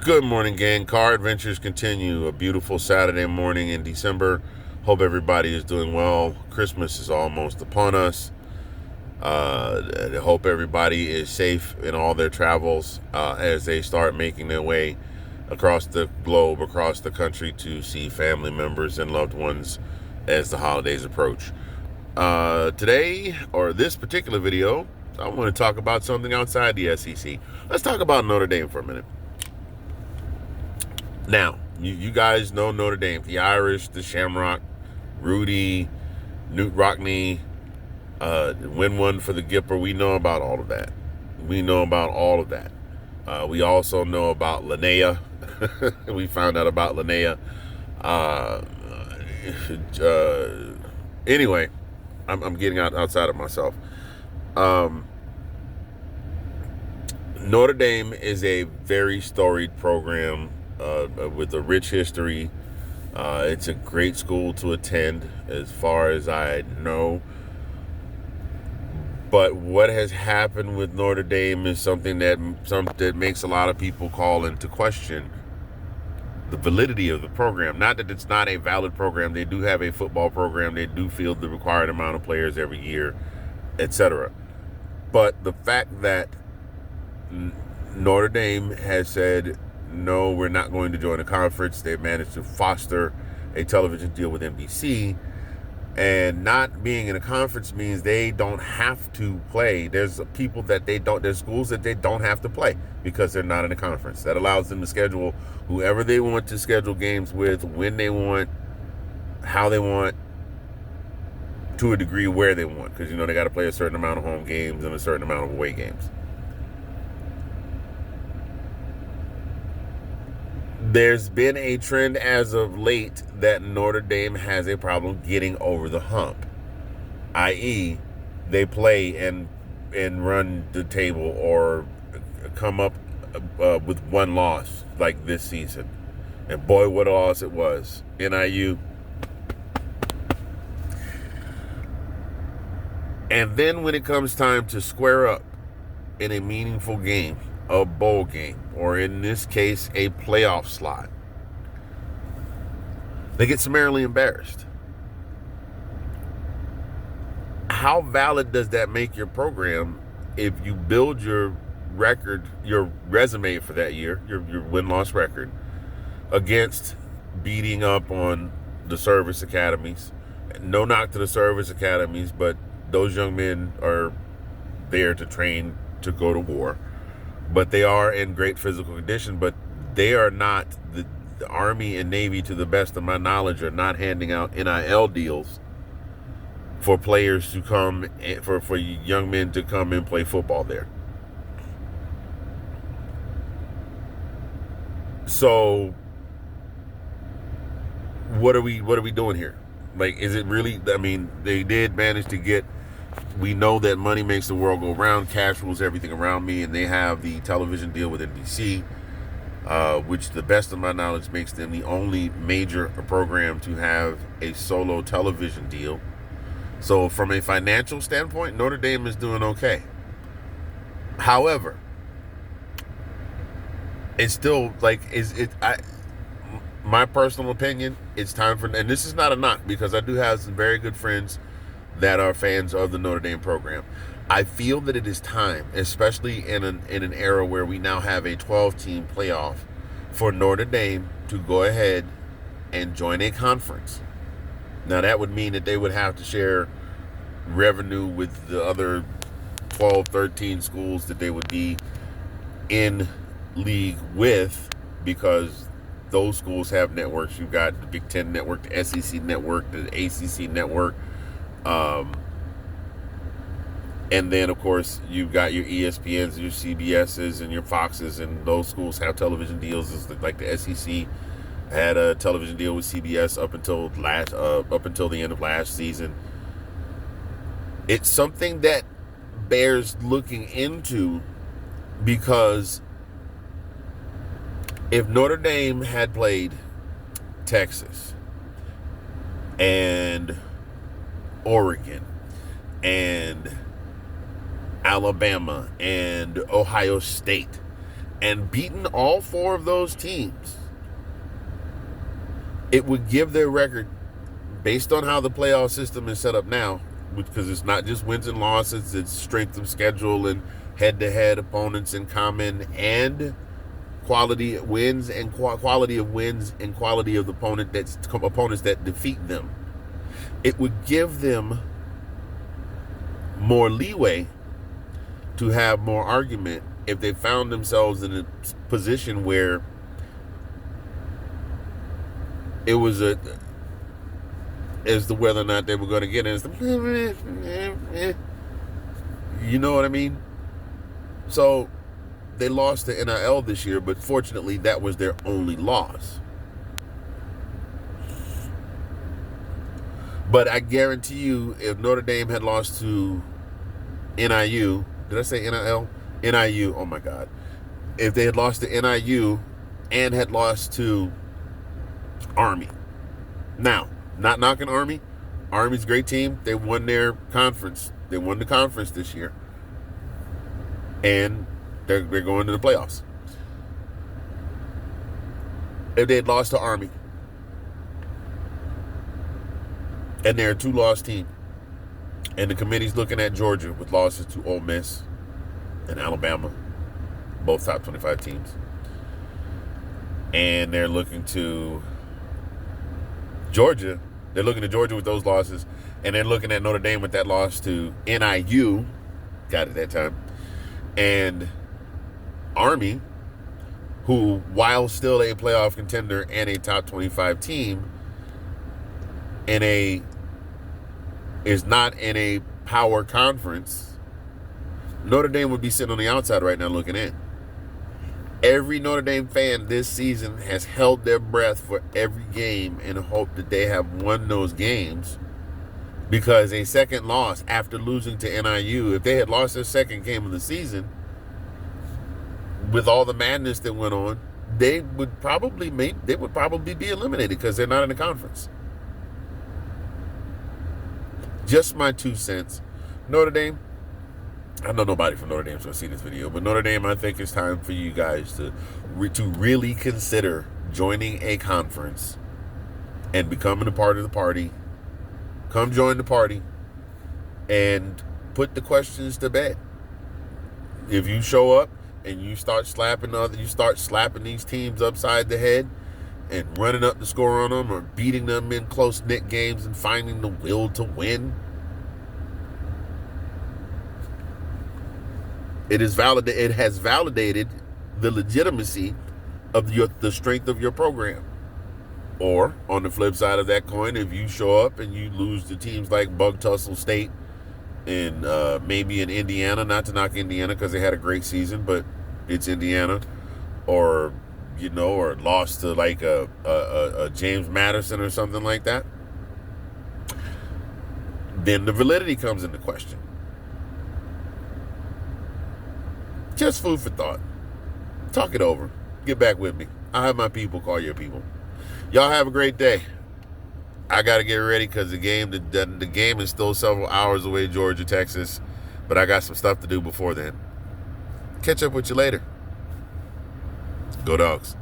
Good morning, gang. Car adventures continue. A beautiful Saturday morning in December. Hope everybody is doing well. Christmas is almost upon us. I hope everybody is safe in all their travels as they start making their way across the globe, across the country to see family members and loved ones as the holidays approach. Today, or this particular video, I want to talk about something outside the SEC. Let's talk about Notre Dame for a minute. Now, you guys know Notre Dame, the Irish, the Shamrock, Rudy, Newt Rockney, win one for the Gipper. We know about all of that. We know about all of that. We also know about Linnea. We found out about Linnea. Uh, anyway, I'm getting outside of myself. Um, Notre Dame is a very storied program with a rich history. It's a great school to attend, as far as I know. But what has happened with Notre Dame is something that makes a lot of people call into question the validity of the program. Not that it's not a valid program. They do have a football program. They do field the required amount of players every year, etc. But the fact that Notre Dame has said, no, we're not going to join a conference. They've managed to foster a television deal with NBC. And not being in a conference means they don't have to play. There's schools that they don't have to play because they're not in a conference. That allows them to schedule whoever they want to schedule games with, when they want, how they want, to a degree where they want. Because, they got to play a certain amount of home games and a certain amount of away games. There's been a trend as of late that Notre Dame has a problem getting over the hump, i.e., they play and run the table or come up with one loss like this season. And boy, what a loss it was. NIU. And then when it comes time to square up in a meaningful game, a bowl game, or in this case, a playoff slot, they get summarily embarrassed. How valid does that make your program if you build your record, your resume for that year, your win-loss record, against beating up on the service academies? No knock to the service academies, but those young men are there to train to go to war. But they are in great physical condition, but they are not, the Army and Navy, to the best of my knowledge, are not handing out NIL deals for players to come, for young men to come and play football there. So what are we doing here? Like, is it really, they did manage to get, we know that money makes the world go round, cash rules everything around me, and they have the television deal with NBC, which, to the best of my knowledge, makes them the only major program to have a solo television deal. So from a financial standpoint, Notre Dame is doing okay. However, it's still my personal opinion, it's time for, and this is not a knock, because I do have some very good friends that are fans of the Notre Dame program. I feel that it is time, especially in an era where we now have a 12-team playoff, for Notre Dame to go ahead and join a conference. Now, that would mean that they would have to share revenue with the other 12, 13 schools that they would be in league with, because those schools have networks. You've got the Big Ten network, the SEC network, the ACC network. And then, of course, you've got your ESPNs, your CBSs, and your Foxes, and those schools have television deals. It's like the SEC had a television deal with CBS up until the end of last season. It's something that bears looking into, because if Notre Dame had played Texas and Oregon and Alabama and Ohio State and beaten all 4 of those teams, it would give their record, based on how the playoff system is set up now, because it's not just wins and losses, it's strength of schedule and head-to-head opponents in common, and quality wins and quality of wins and quality of the opponents that defeat them. It would give them more leeway to have more argument if they found themselves in a position where it was as to whether or not they were going to get in. You know what I mean? So they lost to NIL this year, but fortunately that was their only loss. But I guarantee you, if Notre Dame had lost to NIU, did I say NIL? NIU, oh my God. If they had lost to NIU and had lost to Army. Now, not knocking Army. Army's a great team. They won their conference. They won the conference this year. And they're going to the playoffs. If they had lost to Army, and they're a 2-loss team, and the committee's looking at Georgia with losses to Ole Miss and Alabama, both top 25 teams, and they're looking to Georgia with those losses, and they're looking at Notre Dame with that loss to NIU, got it that time, and Army, who, while still a playoff contender and a top 25 team, is not in a power conference, Notre Dame would be sitting on the outside right now looking in. Every Notre Dame fan this season has held their breath for every game in hope that they have won those games, because a second loss after losing to NIU, if they had lost their second game of the season, with all the madness that went on, they would probably be eliminated because they're not in the conference. Just my 2 cents. Notre Dame, I know nobody from Notre Dame's going to see this video, but Notre Dame, I think it's time for you guys to really consider joining a conference and becoming a part of the party. Come join the party and put the questions to bed. If you show up and you start slapping these teams upside the head and running up the score on them, or beating them in close-knit games and finding the will to win, it has validated the legitimacy of the strength of your program. Or, on the flip side of that coin, if you show up and you lose to teams like Bug Tussle State and maybe in Indiana, not to knock Indiana because they had a great season, but it's Indiana, or lost to like a James Madison or something like that, then the validity comes into question. Just food for thought. Talk it over. Get back with me. I'll have my people call your people. Y'all have a great day. I got to get ready because the game is still several hours away, Georgia, Texas, but I got some stuff to do before then. Catch up with you later. Go Dogs.